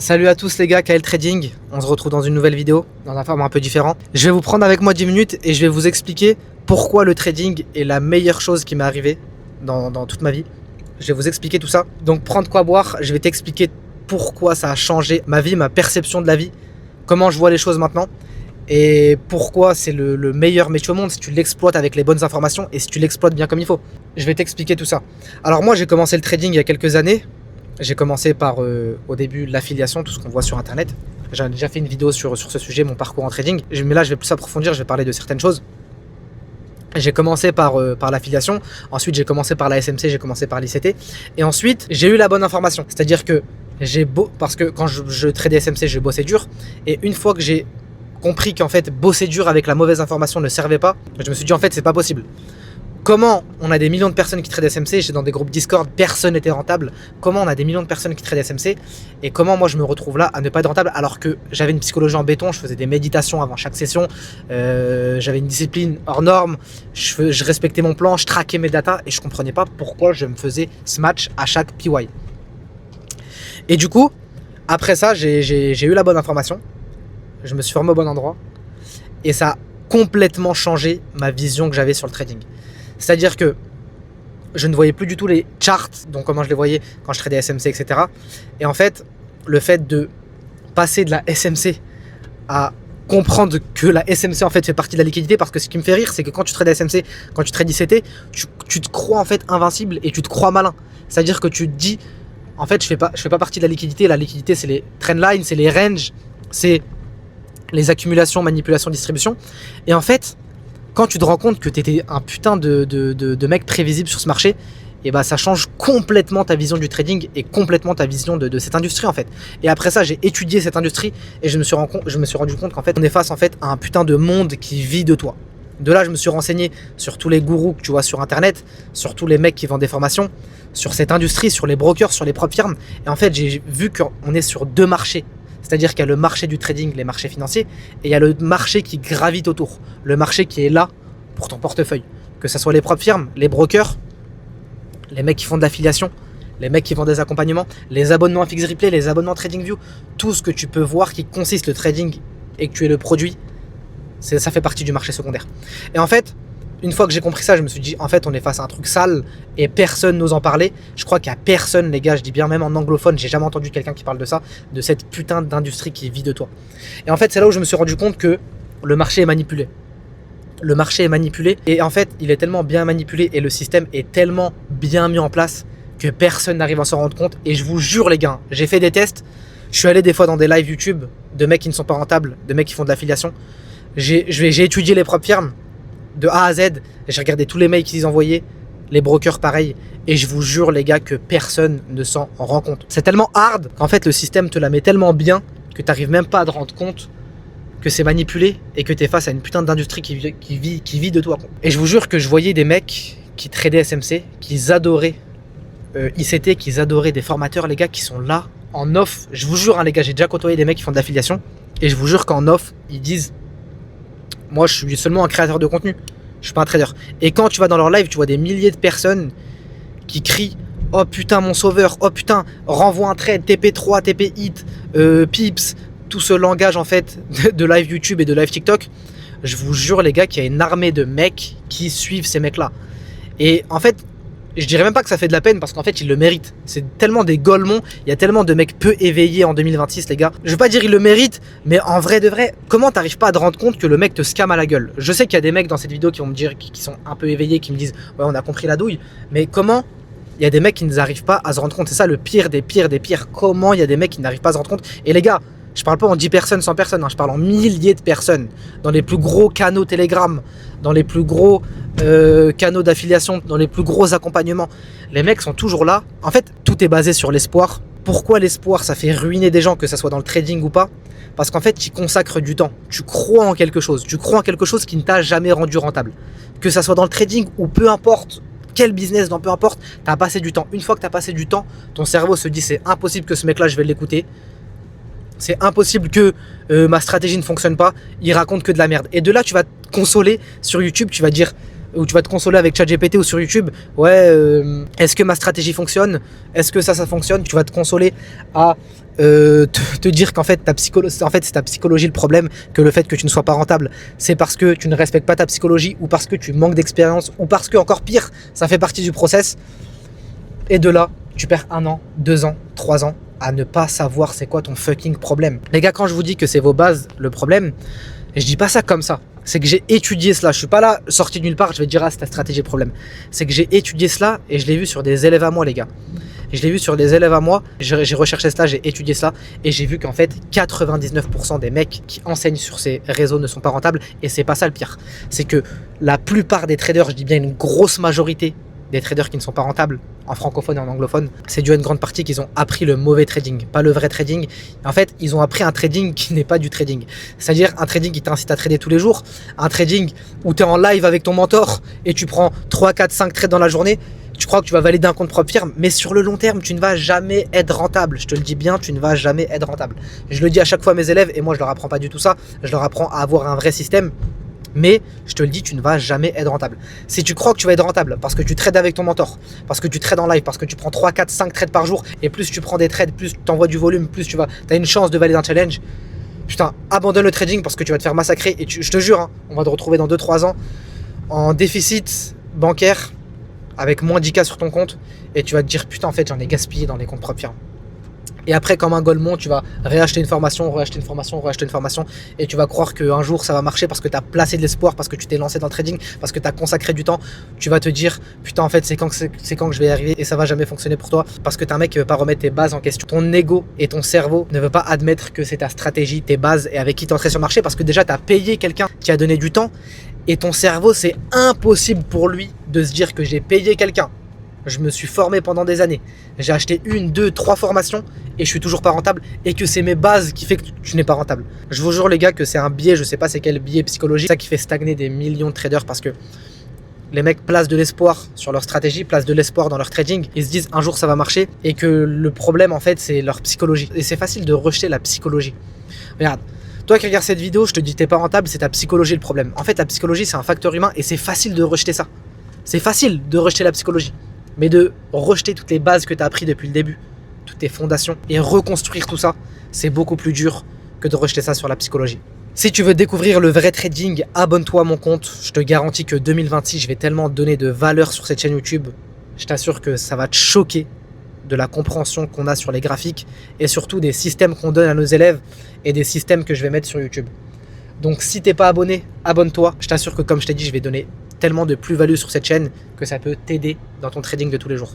Salut à tous les gars, KL Trading, on se retrouve dans une nouvelle vidéo, dans un format un peu différent. Je vais vous prendre avec moi 10 minutes et je vais vous expliquer pourquoi le trading est la meilleure chose qui m'est arrivée dans toute ma vie. Je vais vous expliquer tout ça. Donc prendre quoi boire, je vais t'expliquer pourquoi ça a changé ma vie, ma perception de la vie, comment je vois les choses maintenant et pourquoi c'est le meilleur métier au monde si tu l'exploites avec les bonnes informations et si tu l'exploites bien comme il faut. Je vais t'expliquer tout ça. Alors moi j'ai commencé le trading il y a quelques années. J'ai commencé par, au début, l'affiliation, tout ce qu'on voit sur Internet. J'ai déjà fait une vidéo sur ce sujet, mon parcours en trading. Mais là, je vais plus approfondir, je vais parler de certaines choses. J'ai commencé par l'affiliation. Ensuite, j'ai commencé par la SMC, j'ai commencé par l'ICT. Et ensuite, j'ai eu la bonne information. C'est-à-dire que parce que quand je tradais SMC, je bossais dur. Et une fois que j'ai compris qu'en fait, bosser dur avec la mauvaise information ne servait pas, je me suis dit, en fait, c'est pas possible. Comment on a des millions de personnes qui tradent SMC, j'étais dans des groupes Discord, personne n'était rentable. Comment on a des millions de personnes qui tradent SMC et comment moi je me retrouve là à ne pas être rentable alors que j'avais une psychologie en béton, je faisais des méditations avant chaque session, j'avais une discipline hors norme, je respectais mon plan, je traquais mes datas et je comprenais pas pourquoi je me faisais smash à chaque PY. Et du coup, après ça, j'ai eu la bonne information, je me suis formé au bon endroit et ça a complètement changé ma vision que j'avais sur le trading. C'est-à-dire que je ne voyais plus du tout les charts, donc comment je les voyais quand je tradais SMC, etc. Et en fait, le fait de passer de la SMC à comprendre que la SMC en fait fait partie de la liquidité, parce que ce qui me fait rire, c'est que quand tu trades SMC, quand tu trades ICT, tu te crois en fait invincible et tu te crois malin. C'est-à-dire que tu te dis, en fait, je fais pas partie de la liquidité. La liquidité, c'est les trendlines, c'est les ranges, c'est les accumulations, distribution. Et en fait, quand tu te rends compte que tu étais un putain de mec prévisible sur ce marché, et bah ça change complètement ta vision du trading et complètement ta vision de cette industrie en fait. Et après ça, j'ai étudié cette industrie et je me suis rendu compte qu'en fait, on est face en fait à un putain de monde qui vit de toi. De là, je me suis renseigné sur tous les gourous que tu vois sur internet, sur tous les mecs qui vendent des formations, sur cette industrie, sur les brokers, sur les propres firmes. Et en fait, j'ai vu qu'on est sur deux marchés. C'est-à-dire qu'il y a le marché du trading, les marchés financiers, et il y a le marché qui gravite autour. Le marché qui est là pour ton portefeuille. Que ce soit les propres firmes, les brokers, les mecs qui font de l'affiliation, les mecs qui vendent des accompagnements, les abonnements à Fix Replay, les abonnements TradingView, tout ce que tu peux voir qui consiste le trading et que tu es le produit, ça fait partie du marché secondaire. Et en fait, une fois que j'ai compris ça, je me suis dit, en fait, on est face à un truc sale et personne n'ose en parler. Je crois qu'il n'y a personne, les gars, je dis bien, même en anglophone, j'ai jamais entendu quelqu'un qui parle de ça, de cette putain d'industrie qui vit de toi. Et en fait, c'est là où je me suis rendu compte que le marché est manipulé. Le marché est manipulé et en fait, il est tellement bien manipulé et le système est tellement bien mis en place que personne n'arrive à s'en rendre compte. Et je vous jure, les gars, j'ai fait des tests. Je suis allé des fois dans des lives YouTube de mecs qui ne sont pas rentables, de mecs qui font de l'affiliation. J'ai étudié les propres firmes de A à Z, j'ai regardé tous les mails qu'ils envoyaient, les brokers pareil, et je vous jure les gars que personne ne s'en rend compte. C'est tellement hard qu'en fait le système te la met tellement bien que tu n'arrives même pas à te rendre compte que c'est manipulé et que tu es face à une putain d'industrie qui vit de toi. Et je vous jure que je voyais des mecs qui tradaient SMC, qui adoraient ICT, qui adoraient des formateurs, les gars qui sont là en off. Je vous jure, hein, les gars, j'ai déjà côtoyé des mecs qui font de l'affiliation et je vous jure qu'en off, ils disent: moi, je suis seulement un créateur de contenu. Je suis pas un trader. Et quand tu vas dans leur live, tu vois des milliers de personnes qui crient: oh putain, mon sauveur, oh putain, renvoie un trade, TP3, TP hit, pips, tout ce langage en fait de live YouTube et de live TikTok. Je vous jure, les gars, qu'il y a une armée de mecs qui suivent ces mecs-là. Et en fait, je dirais même pas que ça fait de la peine parce qu'en fait, ils le méritent. C'est tellement des golemons, il y a tellement de mecs peu éveillés en 2026, les gars. Je veux pas dire ils le méritent, mais en vrai de vrai, comment t'arrives pas à te rendre compte que le mec te scam à la gueule? Je sais qu'il y a des mecs dans cette vidéo qui vont me dire, qui sont un peu éveillés, qui me disent: ouais, on a compris la douille, mais comment il y a des mecs qui n'arrivent pas à se rendre compte? C'est ça le pire des pires des pires. Comment il y a des mecs qui n'arrivent pas à se rendre compte? Et les gars, je parle pas en 10 personnes, 100 personnes, hein, je parle en milliers de personnes, dans les plus gros canaux Telegram, dans les plus gros canaux d'affiliation, dans les plus gros accompagnements. Les mecs sont toujours là. En fait, tout est basé sur l'espoir. Pourquoi l'espoir? Ça fait ruiner des gens, que ça soit dans le trading ou pas. Parce qu'en fait, tu consacres du temps. Tu crois en quelque chose. Tu crois en quelque chose qui ne t'a jamais rendu rentable. Que ça soit dans le trading ou peu importe quel business, dans peu importe, tu as passé du temps. Une fois que tu as passé du temps, ton cerveau se dit: c'est impossible que ce mec-là, je vais l'écouter. C'est impossible que ma stratégie ne fonctionne pas. Il raconte que de la merde. Et de là, tu vas te consoler sur YouTube. Tu vas dire: où tu vas te consoler avec ChatGPT ou sur YouTube. Ouais, est-ce que ma stratégie fonctionne? Est-ce que ça fonctionne? Tu vas te consoler à te dire qu'en fait, c'est ta psychologie le problème, que le fait que tu ne sois pas rentable, c'est parce que tu ne respectes pas ta psychologie ou parce que tu manques d'expérience ou parce que, encore pire, ça fait partie du process. Et de là, tu perds 1 an, 2 ans, 3 ans à ne pas savoir c'est quoi ton fucking problème. Les gars, quand je vous dis que c'est vos bases le problème, et je dis pas ça comme ça, c'est que j'ai étudié cela. Je suis pas là sorti de nulle part, je vais te dire ah c'est ta stratégie problème. C'est que j'ai étudié cela et je l'ai vu sur des élèves à moi, les gars. Et je l'ai vu sur des élèves à moi, j'ai recherché cela, j'ai étudié cela et j'ai vu qu'en fait 99% des mecs qui enseignent sur ces réseaux ne sont pas rentables. Et c'est pas ça le pire, c'est que la plupart des traders, je dis bien une grosse majorité des traders qui ne sont pas rentables en francophone et en anglophone, c'est dû à une grande partie qu'ils ont appris le mauvais trading, pas le vrai trading. En fait, ils ont appris un trading qui n'est pas du trading. C'est-à-dire un trading qui t'incite à trader tous les jours, un trading où tu es en live avec ton mentor et tu prends 3, 4, 5 trades dans la journée. Tu crois que tu vas valider un compte propre firme, mais sur le long terme, tu ne vas jamais être rentable. Je te le dis bien, tu ne vas jamais être rentable. Je le dis à chaque fois à mes élèves et moi, je leur apprends pas du tout ça. Je leur apprends à avoir un vrai système. Mais je te le dis, tu ne vas jamais être rentable. Si tu crois que tu vas être rentable parce que tu trades avec ton mentor, parce que tu trades en live, parce que tu prends 3, 4, 5 trades par jour, et plus tu prends des trades, plus tu envoies du volume, plus tu as une chance de valider un challenge, putain, abandonne le trading parce que tu vas te faire massacrer. Et je te jure, hein, on va te retrouver dans 2-3 ans en déficit bancaire avec moins 10K sur ton compte, et tu vas te dire putain, en fait j'en ai gaspillé dans les comptes propres firmes. Et après, comme un golemon, tu vas réacheter une formation, reacheter une formation, reacheter une formation. Et tu vas croire qu'un jour, ça va marcher parce que tu as placé de l'espoir, parce que tu t'es lancé dans le trading, parce que tu as consacré du temps. Tu vas te dire, putain, en fait, c'est quand que je vais y arriver et ça va jamais fonctionner pour toi. Parce que t'es un mec qui veut pas remettre tes bases en question. Ton ego et ton cerveau ne veut pas admettre que c'est ta stratégie, tes bases et avec qui t'es entré sur le marché. Parce que déjà, tu as payé quelqu'un qui a donné du temps. Et ton cerveau, c'est impossible pour lui de se dire que j'ai payé quelqu'un. Je me suis formé pendant des années. J'ai acheté 1, 2, 3 formations et je suis toujours pas rentable et que c'est mes bases qui fait que tu n'es pas rentable. Je vous jure les gars que c'est un biais, je sais pas c'est quel biais psychologique, c'est ça qui fait stagner des millions de traders parce que les mecs placent de l'espoir sur leur stratégie, placent de l'espoir dans leur trading. Ils se disent un jour ça va marcher et que le problème en fait c'est leur psychologie. Et c'est facile de rejeter la psychologie. Regarde, toi qui regardes cette vidéo, je te dis t'es pas rentable, c'est ta psychologie le problème. En fait la psychologie c'est un facteur humain et c'est facile de rejeter ça. C'est facile de rejeter la psychologie. Mais de rejeter toutes les bases que tu as appris depuis le début, toutes tes fondations, et reconstruire tout ça, c'est beaucoup plus dur que de rejeter ça sur la psychologie. Si tu veux découvrir le vrai trading, abonne-toi à mon compte. Je te garantis que 2026, je vais tellement te donner de valeur sur cette chaîne YouTube. Je t'assure que ça va te choquer de la compréhension qu'on a sur les graphiques et surtout des systèmes qu'on donne à nos élèves et des systèmes que je vais mettre sur YouTube. Donc si t'es pas abonné, abonne-toi. Je t'assure que comme je t'ai dit, je vais donner tellement de plus-value sur cette chaîne que ça peut t'aider dans ton trading de tous les jours.